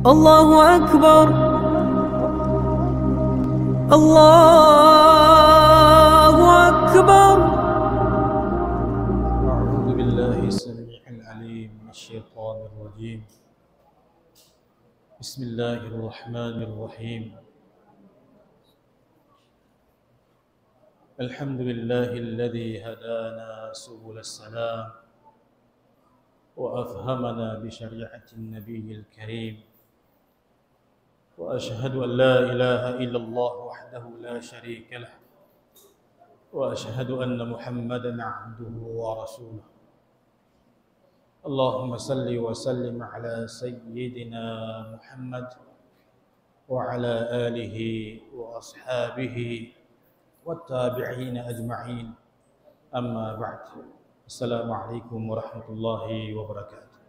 الله أكبر الله أكبر. أعوذ بالله السميع العليم من الشيطان الرجيم. بسم الله الرحمن الرحيم. الحمد لله الذي هدانا سبل السلام وأفهمنا بشريعة النبي الكريم، وأشهد أن لا إله إلا الله وحده لا شريك له، وأشهد أن محمدا عبده ورسوله. اللهم صل وسلم على سيدنا محمد وعلى آله وأصحابه والتابعين أجمعين. أما بعد. السلام عليكم ورحمة الله وبركاته.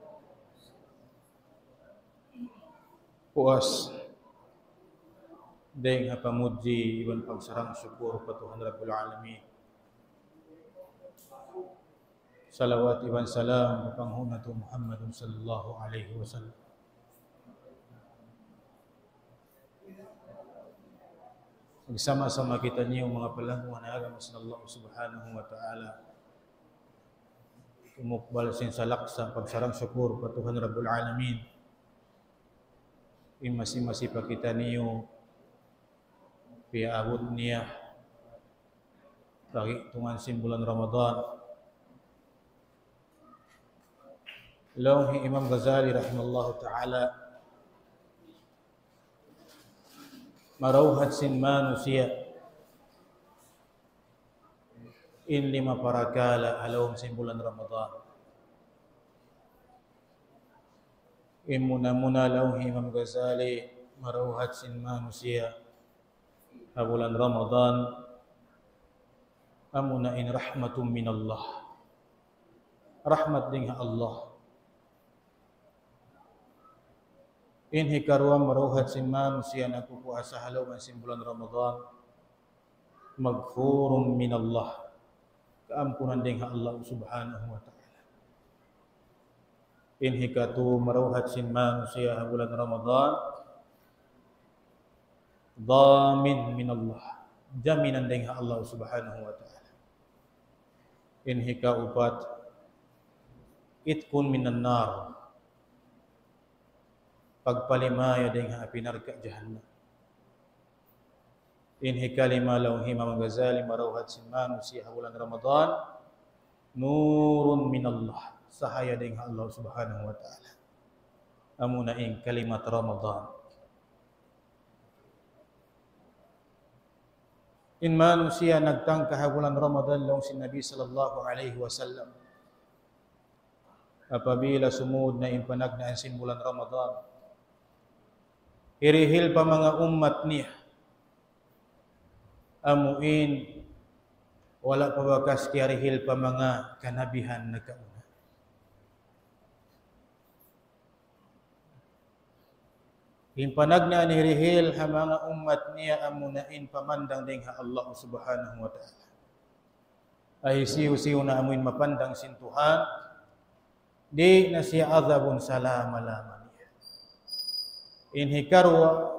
Puas deng pamuji iban pagsarang syukur pa Tuhan Rabbul Alamin. Salawat iban salam panghuna tu Muhammadun sallallahu alaihi wasallam. Bersama-sama kita niyo mga palangguan na agama sallallahu subhanahu wa ta'ala. Tumukbal sin salaksa pagsarang syukur pa Tuhan Rabbul Alamin. Masih pa kita niyo piabot niya bagi tungan sin bulan Ramadan. Lauhi Imam Ghazali rahimallahu ta'ala marauhat sin manusia in lima parakala alawm sin bulan Ramadan. Muna lauhi Imam Ghazali marauhat sin manusia bulan Ramadan amuna in rahmatum minallah, rahmat dengan Allah. In hikaruan marauhat sin manusia naku puasa halawan sin bulan Ramadan maghfurum minallah, keampunan dengan Allah subhanahu wa ta'ala. In hikatu marauhat sin manusia bulan Ramadan dhamin minallah, jaminan dengan Allah subhanahu wa ta'ala. In hika upat itkun minan nar, pagpalimaya dengan api neraka jahannam. In hika lima lauhi Imam Ghazali marauhat sin manusia bulan Ramadan nurun minallah, sahaya dengan Allah subhanahu wa ta'ala. Amuna in kalimat Ramadan. In manusia nagtangkah bulan Ramadan long si Nabi sallallahu alaihi wasallam. Apabila sumud na impanagnaan sin bulan Ramadan, irihil pa mga umat niya amuin wala pa bakas kiarihil pa mga kanabihan na kauna. Impanagna ni rihil ha mga umat niya amunain pamandang ding ha Allah subhanahu wa ta'ala. Ay siw-siw na amuin mapandang sin Tuhan, di na siya azabun salama-lama niya. In hikarwa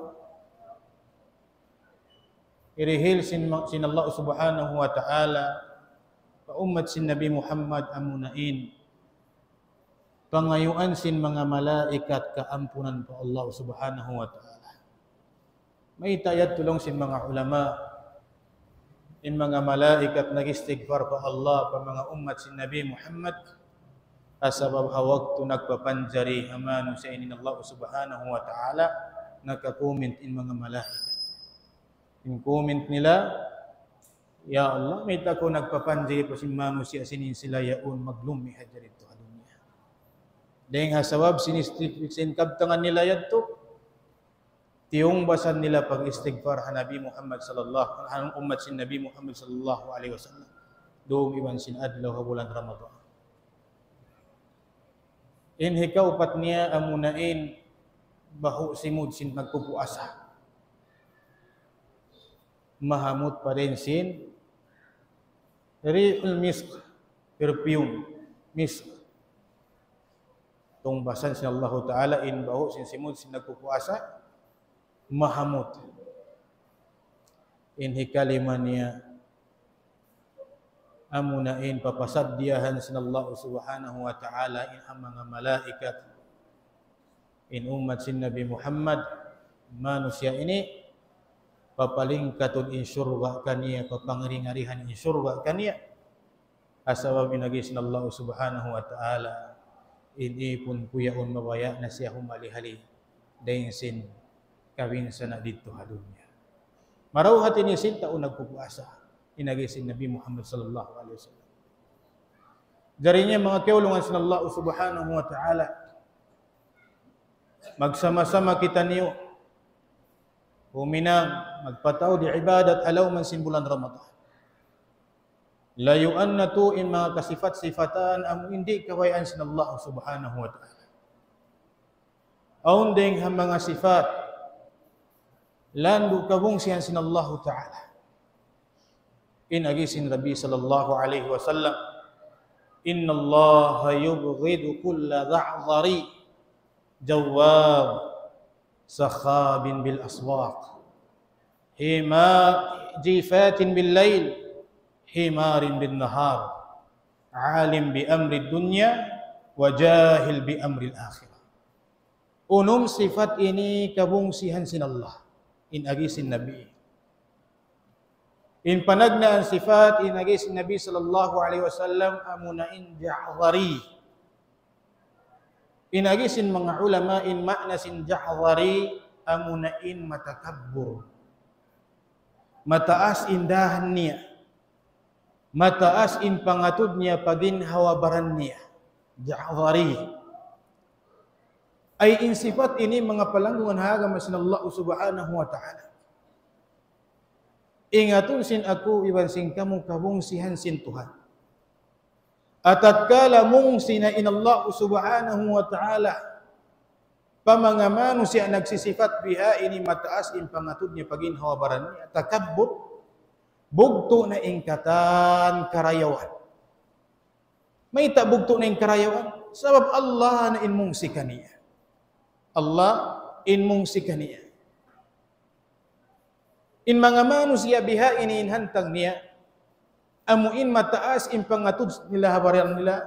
irihil sin Allah subhanahu wa ta'ala pa umat sin Nabi Muhammad amunain pangayuan sin mga malaikat kaampunan pa Allah subhanahu wa ta'ala. May tayad tulong sin mga ulama in mga malaikat nagistighfar pa Allah pa mga umat sin Nabi Muhammad asabab hawag tu nagpapanjari amanu sa inin Allah subhanahu wa ta'ala, nagka-comment in mga malaikat. In comment nila, ya Allah, may tako nagpapanjari pa sin manusia sinin sila yaun maglumi hajarit to dunya. Dahil hasawab sin kabtangan nila yadto, tiyong basan nila pag-istighfar ha Nabi Muhammad sallallahu alaihi wasallam, umat sin Nabi Muhammad sallallahu alaihi wasallam, doong iwan sin adlaw bulan Ramadan. In hikaw pat niya amunain bahu simud sin magpupuasa, mahamut pa rin sin rihul misk, perfume misk. tungbasan sin Allah Ta'ala in bahu sin simud sin nagpupuasa mahamut in hikalimania amunain papasaddiyahan sin Allah Subhanahu wa Ta'ala in ang mga malaikat in umat sin Nabi Muhammad manusia ini papalingkatun in surga kaniya papangringarihan in surga kaniya asawab inagis sin Allah Subhanahu wa Ta'ala ini pun kuyaon mabaya na siya humalihali dahin sin kawin sa na dito hadunya. Marawhat ini sin taon nagpupuasa inagis sin Nabi Muhammad sallallahu alaihi wasallam. Darinya mga kaulungan sin Allah Subhanahu wa Ta'ala magsama-sama kita niyo huminang magpataw di ibadat alaw man sin bulan Ramadan. Layuan na to in mga kasifat-sifatan ang hindi kawayan sin Allah Subhanahu wa Ta'ala. Aunding ang mga sifat landu kabung siyan sin Allah Ta'ala. Inagisin Nabi sallallahu alaihi wasallam, inna Allah yubghidu kulla dha'dhari jawab sakhabin bil aswaq hima jifatin bil lail himarin bin nahar alim bi amri dunya wa jahil bi amri akhirah. Unum sifat ini kabungsihan sin Allah in agisin Nabi. In panagnaan sifat in agisin Nabi sallallahu alaihi wasallam amunain ja'dhari. In agisin mga ulama in makna sin ja'dhari amunain matakabbur. Mataas indahan niya. Mataas in pangatud niya pagin hawabaran niya. Ja'dhari. Ay in sifat ini mga palanggungan hagam sin Allah Subhanahu wa Ta'ala. Ingatun sin aku iwan sin kamu kabung sihan sin Tuhan. Atatkala mung sina in Allah Subhanahu wa Ta'ala pamangamanu siya nagsisifat biha ini mataas in pangatud niya pagin hawabaran niya. Takabbur. Bugto na ingkatan karayawan. May tabugto na ing karayawan sabab Allah na inmungsi kaniya. Allah inmungsi kaniya. In mga manusia biha ini inhantang niya amuin mataas in pangatud nila habaran nila.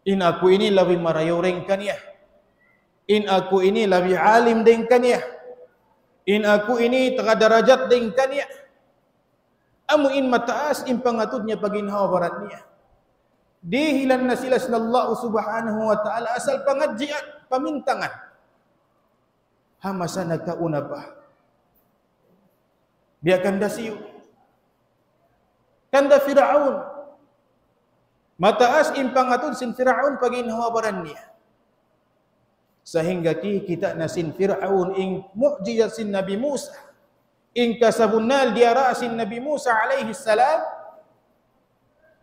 In aku ini labi marayoreng kaniya. In aku ini labi alim din kaniya. In aku ini tagadarajat din kaniya. Amuin mataas in pangatud niya paginhawa barat niya. Dihilan na sila sa Allah Subhanahu wa Ta'ala asal pangadjian, pamintangan. Hamasa nagkauna pa. Biakan dasiyo. Kanda Fir'aun. Mataas in pangatud sin Fir'aun paginhawa barat niya. Sehingga kita na sin Fir'aun ing mu'jizat sin Nabi Musa ing kasabunal diara sin Nabi Musa alaihi salam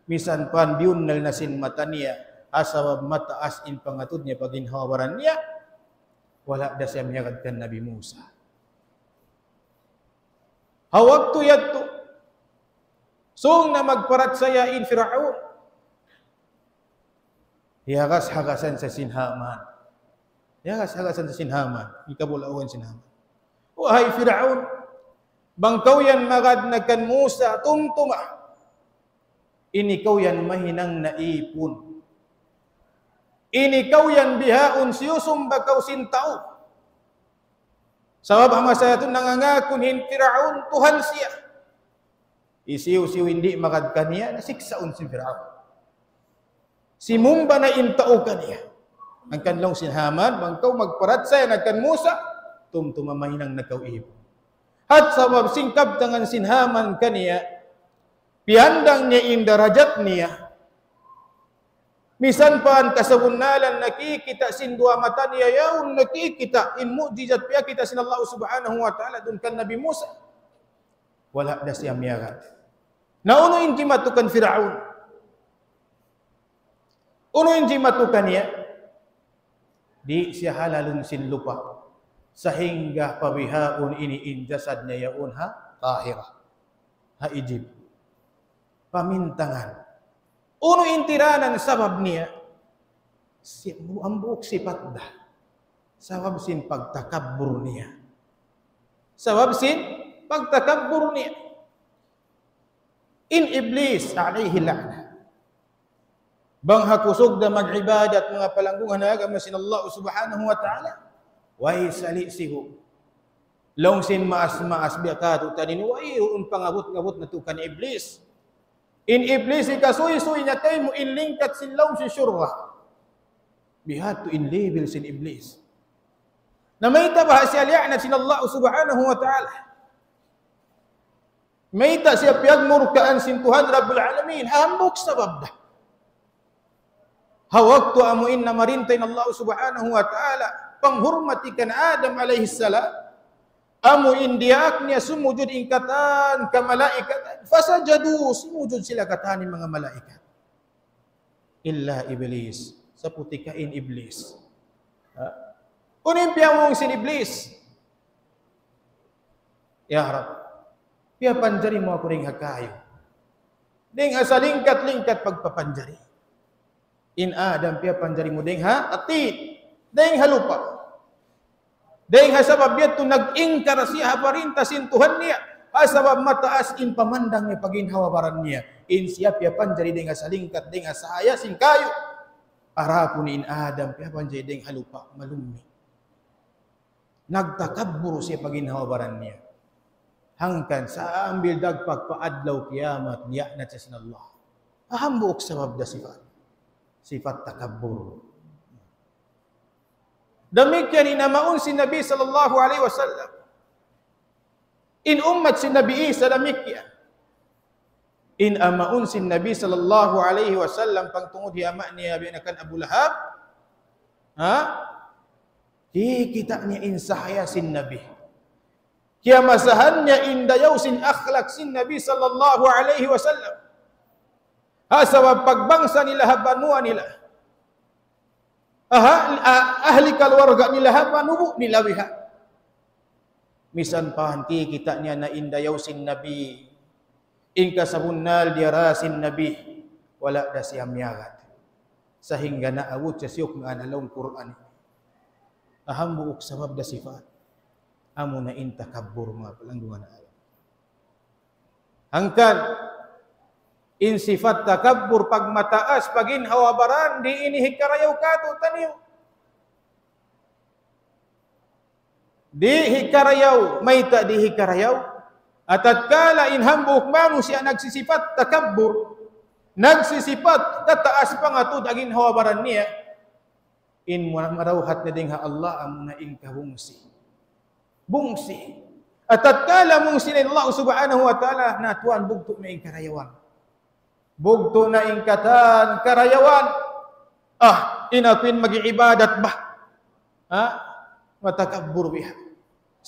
misan pan biunnal na sin mata niya asabab mataas in pangatud niya pagin hawaran niya wala da siya miyagadkan Nabi Musa. Hawaktu yadto sung na magparat saya in Fir'aun hiagas-hagasan sa sin Haman. Ya hagasan sa sinhaman, ikabulawan sinhaman. Wahai Fir'aun, bangkaw yan magad nagkan Musa tumtuma. Ini kau yan mahinang naipun. Ini kau yan bihaun siyusum bakaw sintao. Sabab ang masaya ito nangangakun hin Fir'aun Tuhan siya. Isiw-siw hindi magad kaniya nasiksaon si Fir'aun. Si mumba na intao kaniya. Ang kanlong sinhaman, bangkaw magparat saya nagkan Musa, tumtumamahinang nagkauib. At sa mabsingkab tangan sinhaman kaniya, piandang niya in darajat niya, misan paan kasabunalan nakikita sin dua mata niya yaun nakikita in mu'jizat piya kita sin Allah Subhanahu wa Ta'ala dun kan Nabi Musa. Wala na siya miyagat. Nauno inji matukan Fir'aun. Uno inji matukan niya, di siya halalun sin lupa sehingga pabihaun ini injasad niya yaun ha tahira ha ijib pamintangan uno intiranan sabab niya ang buok sifat dah. Sabab sin pagtakabbur niya. Sabab sin pagtakabbur niya. In Iblis alaihi la'nah. Bang hakusog da mag-ibadat mga palanggungan na agama sin Allah subhanahu wa ta'ala. Wai sali sihu. Long sin maas-maas biakatu tanin wai un pangabot-ngabot na tukan Iblis. In Iblis ikasuy-suy niya tayo mo inlingkat sin long si syurga. Bihat to in level sin Iblis. Na may tabah siya li'anat sin Allah subhanahu wa ta'ala. May ta siya piyagmurkaan sin Tuhan Rabbul Alamin. Hambok sabab dah. Hawak tu amuin na marintain Allah subhanahu wa ta'ala. Penghormatikan Adam alaihi salam. Amuin diak niya sumujud ingkatan ka malaikatan. Fasajadu sumujud sila katanin mga malaikat. Illa Iblis. Sa putikain Iblis. Kunin piyamong sin Iblis. Ya Rab. Piya panjari mo ako ring hakayo. Ding asa lingkat-lingkat pagpapanjari. In Adam piya panjari mo ding ha atid. Ding halupa. Ding hasabab biya to nag-ingkar siya parinta sin Tuhan niya. Hasabab mataas in pamandang niya paginhawabaran niya. In siya piya panjari ding asa lingkat ding asa aya sin kayo. Arapun in Adam piya panjari ding halupa malumi. Nagtakabbur siya paginhawabaran niya. Hangkan sa ambil dagpag paadlaw kiamat niyaknat siya sin Allah. Ahambuk sabab da sifat. Sifat takabbur. Demikian inamaun si Nabi sallallahu alaihi wasallam. In ummat si Nabi Isa demikian. In amaun si Nabi sallallahu alaihi wasallam pangtungod hiama niya binakan Abu Lahab. Ha? Di kita niya insahaya sin Nabi. Kaya masahannya indayaw sin akhlak sin Nabi sallallahu alaihi wasallam. Hasabab pagbangsa nila habanua nila. Ahli keluarga nila habanubu nila wiha. Misan pahanti kita niya na indayaw sin Nabi. Inka sabunnal diarasin Nabi. Wala da siyam yagat. Sehingga naawut siya siyok nga analawang Quran. Aham buok sabab da sifat. Amo na intakabbur mga palanggungan na alam. Hangkan, in sifat takabbur pag mataas, pagin hawabaran, di inihikarayaw kato taniyo. Di hikarayaw, may ta di hikarayaw. At tatkala inhambuk mamo siya nagsisifat takabbur, nagsisifat tataas pa nga to daging hawabaran niya, in marawhat na ding ha Allah amo na inkahungsi. Bungsi. At tatkala mong sinin Allah subhanahu wa ta'ala na tuan bugto na ing karayawan. Bugto na ing katan karayawan. Inakuin mag-iibadat ba? Matakabbur biha.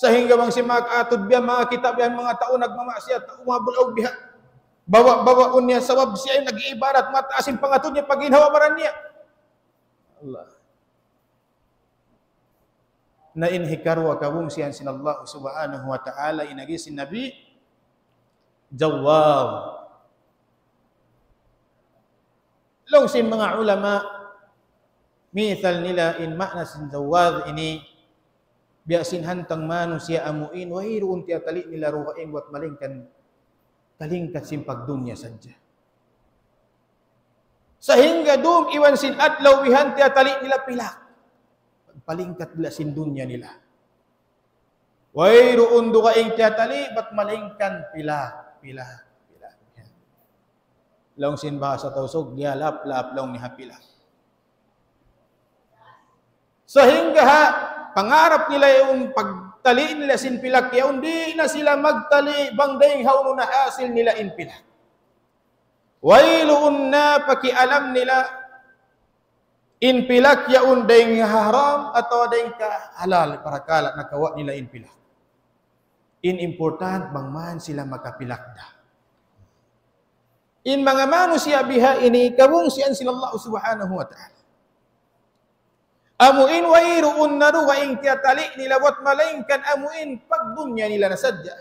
Sehingga bang si makatod biya mga kitab yan mga tao nagmamasyat umabulaw biha. Bawa-bawaon niya sabab siya ay nag-iibadat mataasin pangatod niya pag inhawabaran niya. Allah. Na inhikarwa kabung siyan sin Allah subhanahu wa ta'ala inagi sin Nabi Jawab. Long sin mga ulama mithal nila in makna sin Jawab ini biasin hantang manusia amuin wahiruun tiatali nila ruhaing buat malingkan kalingkat sin pagdunya sadya. Sehingga dum iwan sin adlaw wihan tiatali nila pilak. Palingkat bila sin dunya nila. Wairuun dukaing tiatali, bat malingkan pila. Long sin bahasa tausog, dia lap-lap long ni hapila. Sehingga pangarap nila yung pagtali nila sin pilak, yaon di na sila magtali, bangdayng hauno na hasil nila in pilak. Wairuun na pakialam nila, in pilak yaun dayng haram atau dayng ka halal para kalat nakawa nila in pilak. In important bangman sila makapilak da. In mga manusia biha ini kabung siyan sila Allah subhanahu wa ta'ala. Amuin wairuun naru wa ing tiatali nila wat malaingkan amuin pagdunya nila na sadya.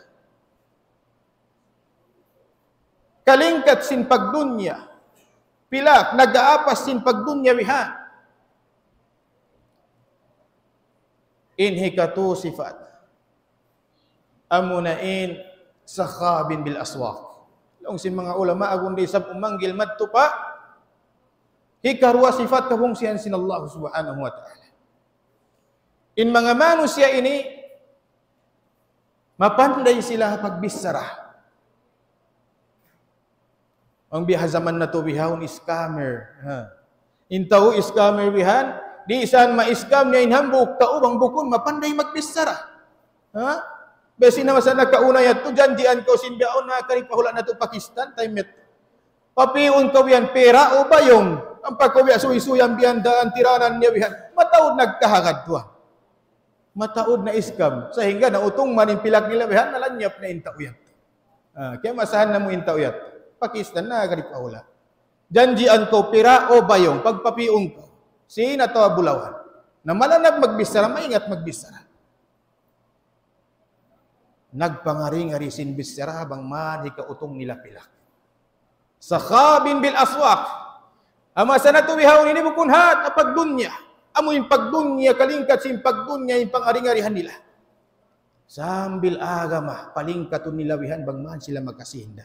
Kalingkat sin pagdunya. Pilak nagaapas sin pagdunya biha. inhikatu sifat amunain sakhabin bil aswaq. Long si mga ulama agun di sab umanggil madto pa hikarwa sifat kabungsian sin Allah subhanahu wa ta'ala. In mga manusia ini mapandai sila pagbisara. Ang biha zaman na to bihawon scammer. Intaw scammer bihan, di saan ma-scam niya inhambuk, tao bang bukon, mapanday magbisara. Besi na masana kauna yato, janjian ko sinbiaon na karipahula na to Pakistan, time it. Papiun ko biyan, pera o bayong, ang pagkawiya suy-suyang biyan, daan tiranan niya biyan, mataod nagkahagad to. Mataod na scam, sehingga na utong manin pilak nila biyan, nalanyap na intaw yat. Kaya masahan na mo intaw yat. Pakistan na karipahula. Janjian ko pera o bayong pagpapiong ko. Sina to bulawan. Na malanag magbisara, maingat magbisara. Nagpangari-ngari sin bisara bang man hikautong nila pilak. Sakhabin bil aswaq. Ama sana tuwihawon ini bukunhat apag dunya. Amo yung pagdunya kalingkat sin pagdunya yung pangari-ngarihan nila. Sambil agama palingkatun nila wihan bang man sila magkasinda.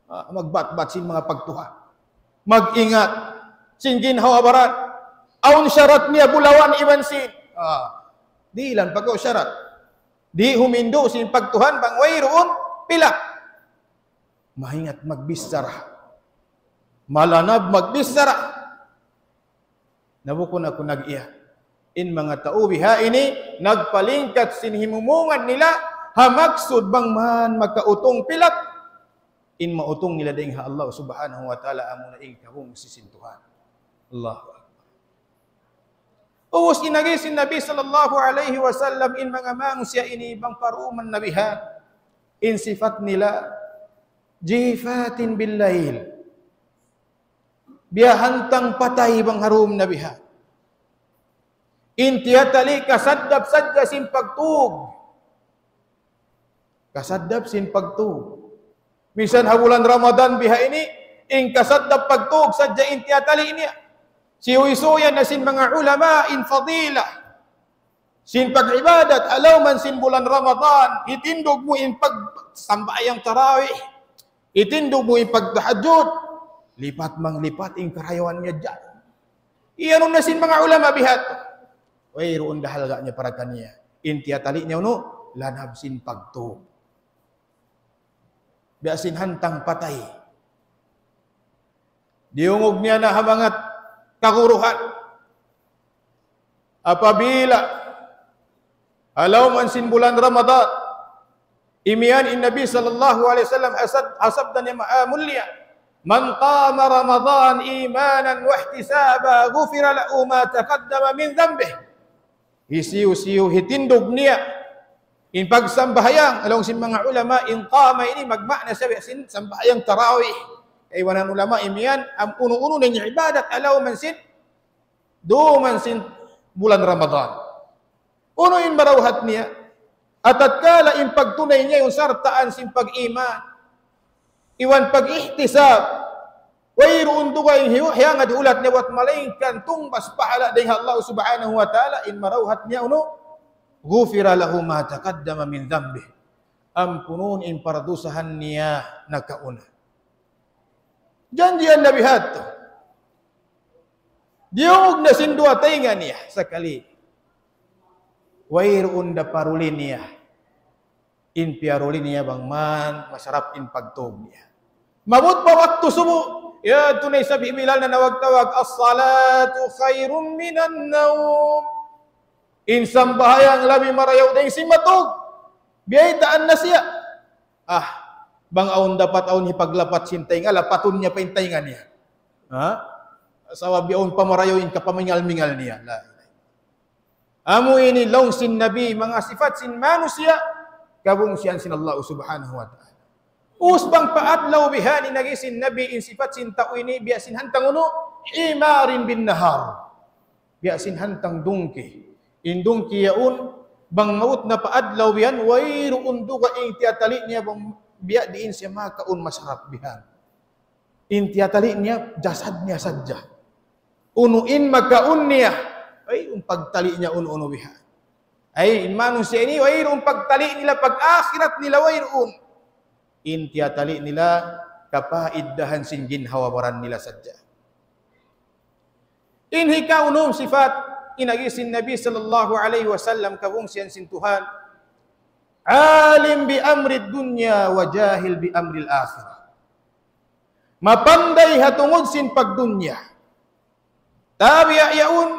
Magbat-bat sin mga pagtuha. Mag-ingat sin ginhawa barat. Aun syarat niya bulawan iban sin. Di ilan pag syarat. Di humindo sin pagtuhan bang wayroon pilak. Maingat magbisara. Malanab magbisara. Nabukon ako nag-iya. In mga tao biha ini nagpalingkat sin himumungan nila hamaksud bang man magkautong pilak. In mautong nila ding ha Allah subhanahu wa ta'ala amuna ing kahong sisintuhan. Allahu Akbar. Uus inagisin Nabi sallallahu alaihi wasallam in mga manusia ini bang paruman nabihan. In sifat nila jifatin bil lail. Biyahantang patay bang harum nabihan. In tiyatali kasaddab sadya sin pagtug. Kasaddab sin pagtug. Minsan habulan Ramadan biha ini ing kasaddab pagtug sadya intiyatali niya. Siwisuyan na sin mga ulama in fadilah. Sin pag-ibadat alaw man sin bulan Ramadan, itindog mo in pagsambayang tarawih. Itindog mo in pagtahajjud. Lipat mang lipat ing karayawan niya dyan. Iyan na sin mga ulama bihat. Way roon dahalga niya para kaniya. Intiyatali niya no lanab sin pagtug. Biasin hantang patay. Diungog niya na hamangat kaguruhan. Apabila alaw man sin bulan Ramadan, imian in Nabi sallallahu alaihi wasallam hasabdan ya ma'amulya. Man qama Ramadan imanan wa ihtisaba ghufira lahu ma taqaddama min dhanbihi. Hisiu-siu hitindog niya in pagsambayang along sin mga ulama in qama ini magmakna sa sin sambayang tarawih. Kay wanan ulama imian am uno-uno na niya ibadat alaw man sin do man sin bulan Ramadan. Uno in marawhat niya at tatkala in pagtunay niya yung sartaan sin pag-iman. Iwan pag-ihtisab. Wayroon dugay hiyangad ulat niya wat malaingkan tumbas pahala ding Allah subhanahu wa ta'ala in marawhat niya uno ghufira lahu ma taqaddama min dhanbihi. Ampunun in paradusahan niya nakauna. Janjian Nabi hato. Diog na sindua tainga niya sakali. Wayroon da parulin niya. In piarulin niya bang man masarap in pagtog niya. Mabut pa waktu subuh. Ya tunay sabi Bilal na nawag-tawag as-salatu khairun minan nawm. Insang bahayang labi marayaw dahil si matog. Biyay taan na siya. Bang aon dapat aon hipaglapat sintay nga, lapatun niya pa intay nga niya. Sawa biyaon pamarayaw in kapamingal-mingal niya. Amo ini long sin Nabi, mga sifat sin manusia, kabung siyan sin Allah subhanahu wa ta'ala. Usbang paadlaw bihani nagisin Nabi in sifat sin tao ini, biyasin hantang uno, himarin bin nahar. Biyasin hantang dungki. Indung kiyaun bang maut na paadlaw bihan wayroon duga ing tiyatali niya bang biya diin siya makaun masarap bihan. In tiyatali niya jasad niya sadya. Unuin makaun niya ay pagtali niya uno bihan. Ay manusia ini wairoon pagtali nila pag-akhirat nila wairoon. Intiya tali nila kapaiddahan sin ginhawabaran nila sadya. Inhi kaunum sifat inagisin Nabi sallallahu alaihi wasallam kawong siyan sin Tuhan. Alim bi amri dunya wa jahil bi amri al-akhirah. Mapanday hatungod sin pagdunya. Tabi yaun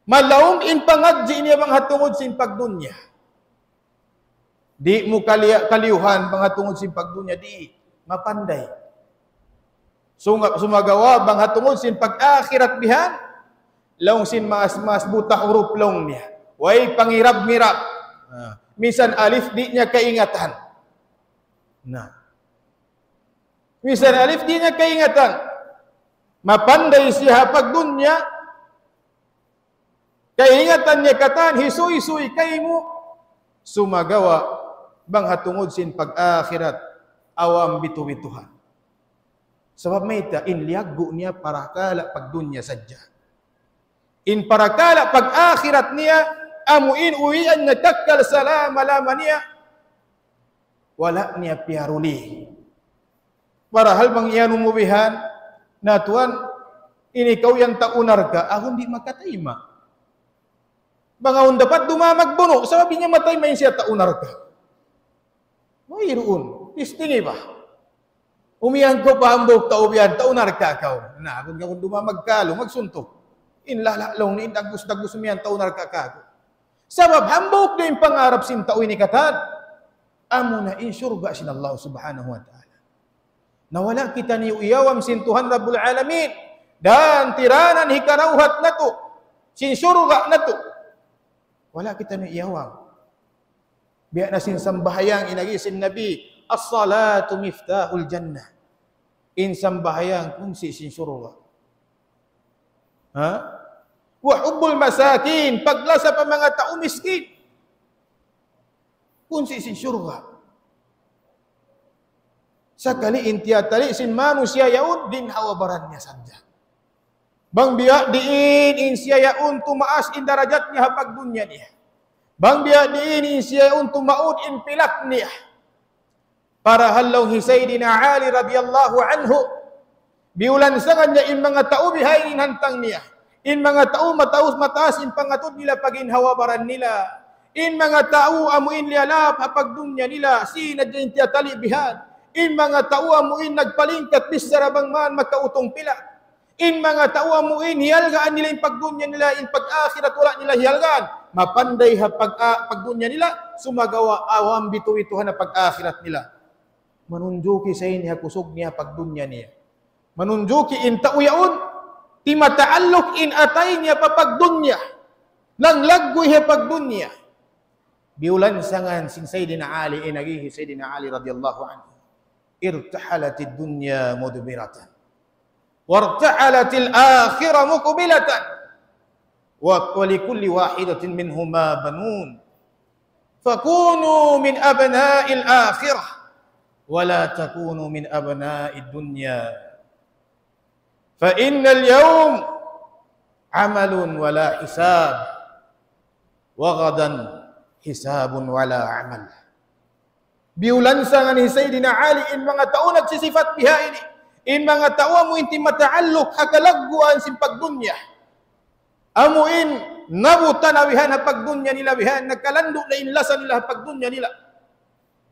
malaong in pangadji niya bang hatungod sin pagdunya. Di mo kaliuhan bang hatungod sin pagdunya di mapanday. Sumagawa bang hatungod sin pag-akhirat bihan laong sin mas buta huruf long niya. Way pangirab-mirab. Misan alif di niya kaingatan. Nah. Misan alif di niya kaingatan. Mapanday siya pagdunya. Kaingatan niya katan, hisuy-suy kay mo. Sumagawa, bang hatungod sin pag-akhirat, awam bitu-bituhan. Sebab may ita, inliaggo niya parakala pagdunya sadya. In parakala pag-akhirat niya, amuin uwian na takkal salama-lama niya, wala niya piaruli. Parahal bang iyan umuwihan, na tuwan, inikaw yang taunar ka, ahon di makataima. Bangaon dapat dumamagbuno, sabi niya matay may siya taunar ka. Mayroon, istingi ba? Umiyan ko pa hambog taubiyan, taunar ka kaw. Na, kung dumamagkalo, magsuntok. Inlalalong ni dagus-dagus umiyan, taunar ka kaw. Sabab hambog na yung pangarap sin tao ni katan. Amo na insurga sin Allah subhanahu wa ta'ala. Nawala kita ni uyawam sin Tuhan Rabbul Alamin. Dan tiranan hikarawhat na to. Sin surga na to. Wala kita may iyawang. Biya na sin sambahayang inagisin Nabi, as-salatu miftahul jannah. In sambahayang kunsi sin surga. Ha? Wa hubbul masakin, paglasa pa mga tao miskin. Kunsi sin surga. Sakali intiya tali sin manusia yaud din hawabaran niya sadya. Bang biya diin in siya yaun tumaas in darajat niya hapag dunya niya. Bang biya diin in siya yaun tumaud in pilak niya. Para halaw hi Sayyidina Ali radhiyallahu anhu. Biulan sangan niya in mga tao bihayin hantang niya. In mga tao mataas in pangatod nila paginhawabaran nila. In mga tao amuin lialap hapag dunya nila. Sinadya intiya tali bihan. In mga tao amuin nagpalingkat bisarabang man magkautong pilak. In mga tao amuin, hiyalgaan nila yung pagdunya nila, in pag-akhirat wala nila hiyalgaan. Mapanday ha pagdunya nila, sumagawa awam bitu-bituhan na pag-akhirat nila. Manunjuki sa inyo kusog niya pagdunya niya. Manunjuki in tauyaon, ti mataallok in atay niya papagdunya. Langlaggoy ha pagdunya. Biulan sangan sin Sayyidina Ali, inagihi Sayyidina Ali radhiyallahu anhu. Irtahalatid dunya mudbiratan. وارتحلت الآخرة مقبلة ولكل واحدة منهما بنون فكونوا من أبناء الآخرة ولا تكونوا من أبناء الدنيا فإن اليوم عمل ولا حساب وغدا حساب ولا عمل. Biulansa nga ni Sayyidina Ali in mga taon nagsisifat biha ini. In mga tao mo inti mataalok hakalagguan sin pagdunya. Amuin nabutanawihan ha pagdunya nila bihan nagkalando na inlasan nila ha pagdunya nila.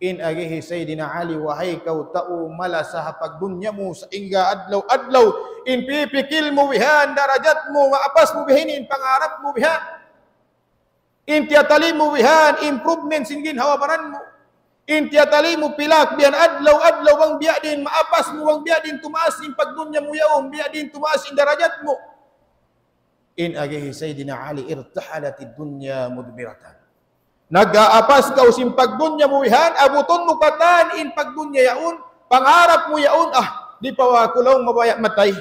In agihi Sayyidina Ali wahay kaw tao malasa ha pagdunya mo sa inga adlaw in pipikil mo bihan darajat mo maapas mo bihin in pangarap mo bihan. In tiyatali mo bihan improvement sin ginhawabaran mo. In tiyatali mo pilak biyan adlaw bang biya din maapas mo bang biya din tumaas in pagdunya mo yaon biya din tumaas in darajat mo. In agihi Sayyidina Ali irtahalatid dunya mudbiratan. Nag-aapas ka sin pagdunya mo ihan abuton mo katan in pagdunya yaon pangarap mo yaon di pa wa kulaw mabaya matay.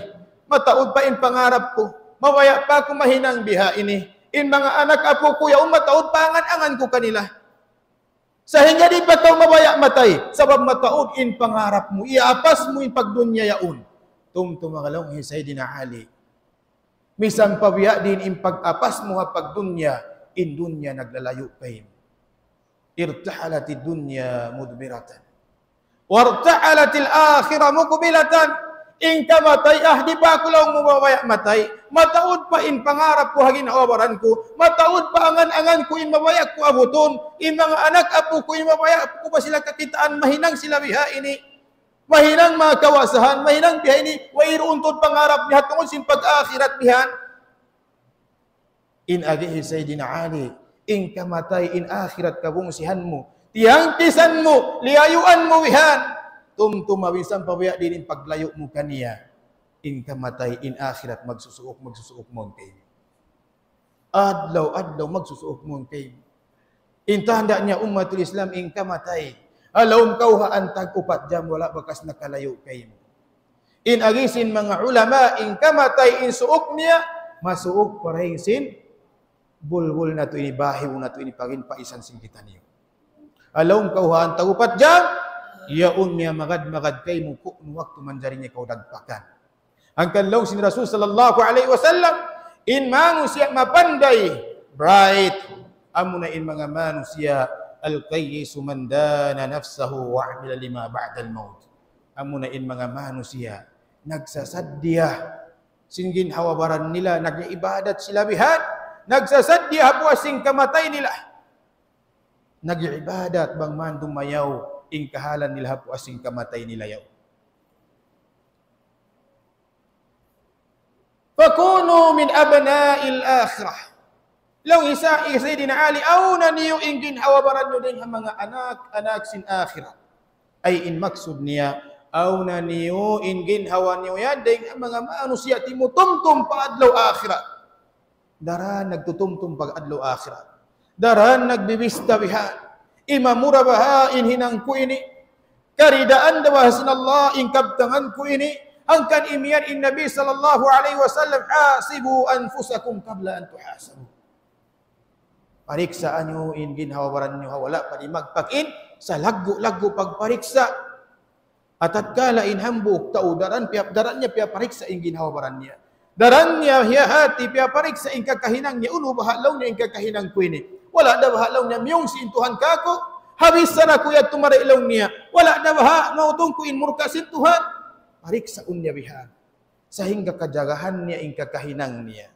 Mataod pa in pangarap ko. Mabaya pa ko mahinang biha ini. In mga anak apo ko yaon mataod pangan-angan ko kanila. Sehingga di pa kau mabaya matay. Sabab mataod in pangarap mo. Iapas mo in pagdunya yaon. Tumtumagalong hi Sayyidina Ali. Misang pabiya din in pag-apas mo ha pagdunya. in dunya naglalayo kay irtahalatid dunya mudbiratan wartahalatil akhirah muqbilatan. In kamatay di pa ko lang mababaya matay. Mataod pa in pangarap ko hagin awaran ko. Mataod pa angan-angan ko in mabaya ko abuton. In mga anak apo ko in mabaya ko pa sila kakitaan. Mahinang sila biha ini. Mahinang mga kawasahan. Mahinang biha ini. Wairoon tod pangarap biha tungod sin pag-akhirat bihan. In agihi Sayyidina Ali. In kamatay in akhirat kabungsihan mo. Tiyangkisan mo. Liyayuan mo bihan. Tumtumawisan pabaya din in paglayo mo kaniya. In kamatay, in akhirat, magsusuok mo kay. Adlaw magsusuok mo kay. In tanda niya umatul Islam, in kamatay. Alawm kauhaan tag-upat jam, wala bakas nakalayo kay mo. In agisin mga ulama, in kamatay, in suok niya, masuok paraysin, bulbul na to ini, bahiw na to ini, pagin paisan sing kita niyo. Alawm kauhaan tag-upat jam, yaon niya magad-magad kay mo kung waktu manjari niya kau dagpakan. Ang kanlaw sin Rasul sallallahu alaihi wasallam, in manusia mapanday, bright, amuna in mga manusia, al-qayyisu man dana nafsahu wa amila lima ba'dal maut. Amuna in mga manusia, nagsasadya, singgin hawabaran nila, nag-ibadat sila bihan, nagsasadya buasing kamatay nila. Nag-ibadat bang man dumayaw, ing kahalan nila po asing kamatay nila yaw. Fakunu min abna'il akhirah. Long isa Sayyidina Ali, auna niyo ingin hawabaran nyo din ang mga anak sin akhirah. Ay in maksud niya, auna niyo ingin hawa niyo yan din ang mga manusia timutumtum pa adlaw akhirah. Daran nagtutumtum pag adlaw akhirah. Daran nagbibista bihan. Imamura bahain hinang ko ini. Karidaan dawahasin Allah ingkabtangan ko ini. Angkan imian in Nabi sallallahu alaihi wasallam, hasibu anfusakum qabla an tuhasabu. Pariksaan nyo in ginhawaran nyo wala pa di magpakin sa lagu-lagu pagpariksa. At kala in hambuk tao daran niya pia pariksa in ginhawaran niya. Daran niya hiyahati pia pariksa in kakahinang niya uno bahalaw niya in kakahinang ko ini. Wala na bahalaw niya miyong sintuhan kako. Habis sana kuya tumara ilaw niya. Wala na baha mautong kuin murka sintuhan. Pariksaun niya bihan. Sehingga kajagahan niya in kakahinang niya.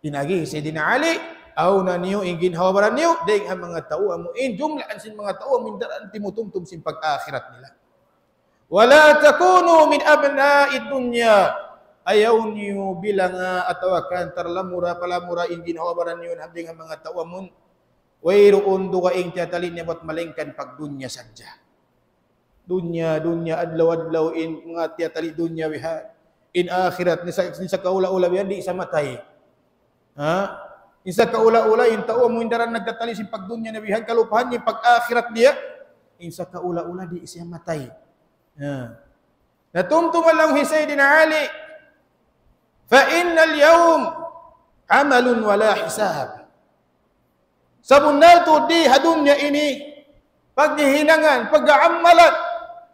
Inagi Sayyidina Ali. Auna niyo ingin hawabaran niyo. Dahil ang mga tao mo in jumlaan sin mga tao mindaraan timutumtum sin pag-akhirat nila. Wala takunu min abna'id dunya. Ayaw niyo bilang atawakan tarlamura palamura ingin hawabaran niyo habding ang mga tawamun. Wayroon duka ing tiyatalin niya ba't malengkan pag dunya sadya. Dunya adlaw in mga tiyatali dunya wiha. In akhirat ni sa kaula-ula bihan di isa matay. Isa kaula-ula in tao mo indaran nagtatali si pag dunya na bihan kalupahan niya pag akhirat dia. In sa kaula-ula di isa matay. Natumtumal lang Sayyidina Ali. فإن اليوم عمل ولا حساب. Sa bunalto di hadunya ini paghihinangan, pag-aamalan,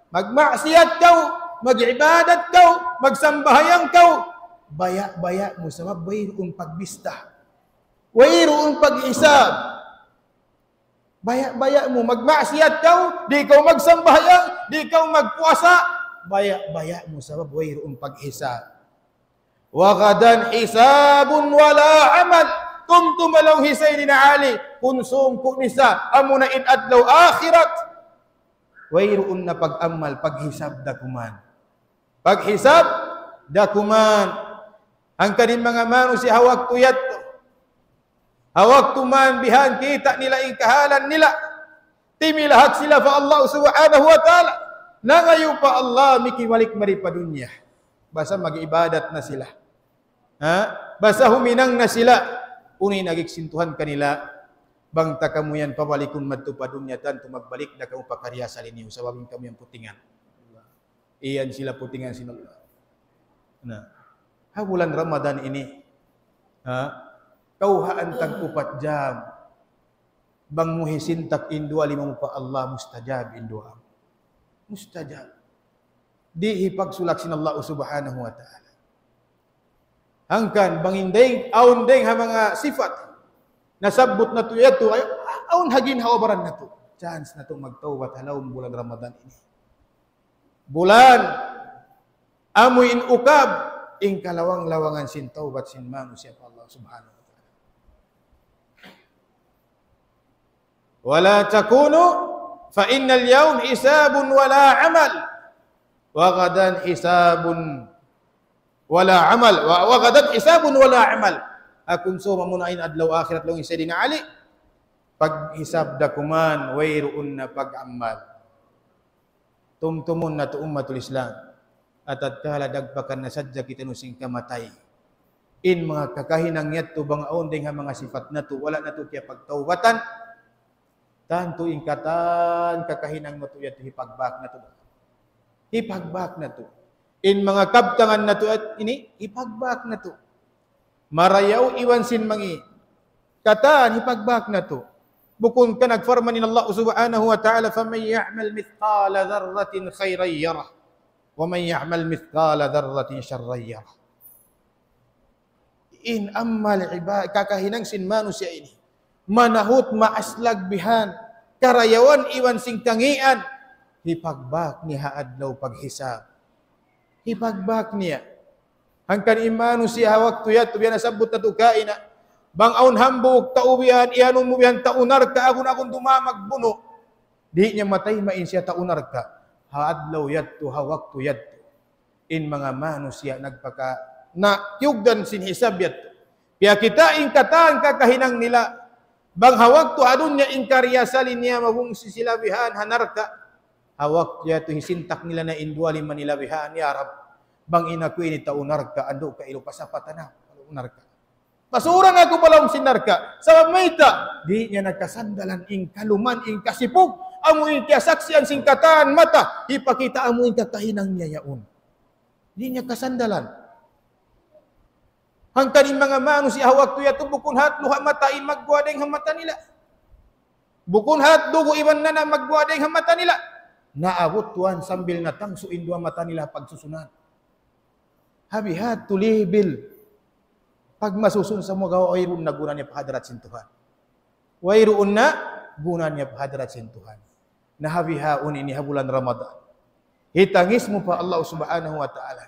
magmaksiyat kau, mag-ibadat kau, magsambahayang kau, baya-baya mo sa wayroon pagbista. Wayroon pag-isab. Baya-baya mo magmaksiyat kau, di kau magsambahayang, di kau magpuasa, baya-baya mo sa wayroon pag-isab. Wa gadan hisabun wala amal. Tumtumalaw Sayyidina Ali. Kunsum kunisa. Amuna in adlaw akhirat. Wayroon na pag-amal, paghisab dakuman. Paghisab dakuman. Ang kanin mga manusi hawak tuyat. Hawak tuman bihan kita nila in kahalan nila. Timilahat sila fa Allah subhanahu wa ta'ala. Nangayo pa Allah mikibalik mari pa dunya. Basta mag-ibadat na sila. Basta huminang na sila. Unay nagiksintuhan kanila. Bangta kamu yan pabalikun madto pa dunya tan tumagbalik na kamu pakarya sa liniw. Sawabing kamu yang putingan. Iyan sila putingan sinullah. Bulan Ramadan ini. Kauhaan tag-upat jam. Bang muhisintak indua lima mo pa Allah mustajab indua. Mustajab. Di hipagsulak sin Allah subhanahu wa ta'ala. Hangkan bangindeng aundeng ha mga sifat nasabot na to yato ay aun hagin hawabaran na to. Chance na to magtawbat halawon bulan Ramadan ini. Bulan amoy in ukab ing kalawang-lawangan sin taubat sin manusia pa Allah subhanahu wa ta'ala. Wala takunu fa innal yawm hisabun wala amal wa gadan hisabun wala amal wa gadan hisabun wala amal. Akun so mamunain adlaw akhirat long Sayyidina Ali paghisab dakuman wayruun na pag-amal. Tumtumun na to ummatul Islam at kala dagpakan na sadya kita nusing kamatay. In mga kakahinang yato bang aundeng ha mga sifat na to wala na to kaya pagtawbatan tanto ingkatan kakahinang mo to yato hipagbak na to. Hipagbak na to. In mga kabtangan na to at ini hipagbak na to. Marayaw iwan sin mangi katan hipagbak na to. Bukun ka nagfarman ni Allah subhanahu wa ta'ala faman ya'mal mithqala dharratin khayran yarah wa man ya'mal mithqala dharratin syarran yarah. In ammal ibad kakahinang sin manusia ini manahut maaslag bihan karayawan iwan sing tangian hipagbak ni haadlaw paghisab. Hipagbak niya hangkan manusia waktu ya tu biana sabut na tukaina bang aun hambog taubihan ihanon mo bihan taunar ka agun dumamag buno di niya matay main siya taunar ka haadlaw yadto hawaktu yadto in mga manusia nagpaka na yugdan sin hisab yadto piya kita ingkatan kakahinang nila bang hawaktu adun niya inkarya salin niya mabungsi sila bihan hanarka hawak yadto hisintak nila na indwali manila bihan ya Rab bang inaku ini taunar ka ando ka ilo pasapatan na unar ka. Pasurang ako palang sinarka. Sa mayta, di niya nagkasandalan ing kaluman, ing kasipog. Amo ing kasaksian singkatan mata. Ipakita amo ing kakahinang niya yaon. Di niya kasandalan. Hangkan in mga manusia hawak tuya to bukun hat luha mata in magguadeng hamata nila. Bukun hat dugo iwan na magguadeng hamata nila. Naabot tuan sambil natangsuin dua mata nila pagsusunan. Habihat tulibil. Pag masusun sa mga wayroon na guna niya pahadarat sin Tuhan. Wayroon na guna niya pahadarat sin Tuhan. Nahabihaon ini bulan Ramadan. Hitangis mo pa Allah subhanahu wa ta'ala.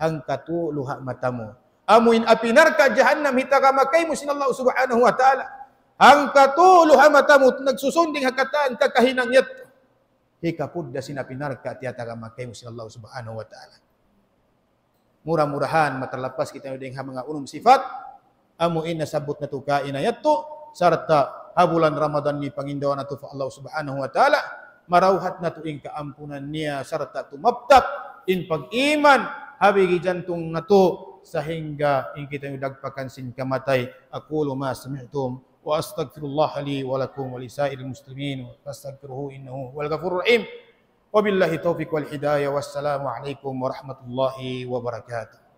Ang katuluha matamu. Amuin apinar ka jahannam hitakamakay mo sin Allah subhanahu wa ta'ala. Ang katuluha matamu nagsusunding hakataan kakahinang yat. Hikapud da sinapinar ka tiyatakamakay mo sin Allah subhanahu wa ta'ala. Murah-murahan materlepas kita dengan mga unum sifat amuin nasabut na tuka inayat to sarta habulan Ramadan ni pangindawan na to Allah subhanahu wa ta'ala marauhat na to ing kaampunan niya sarta tumaptap in pag-iman habigi jantung na to sahingga ing kita dagpakan sin kamatay. Aqulu ma sami'tum wa astaghfirullah li wa lakum wa lisairil muslimin fastaghfiruhu innahu wal ghafurur rahim. Wabillahi taufiq wal hidayah. Wassalamu alaikum warahmatullahi wabarakatuh.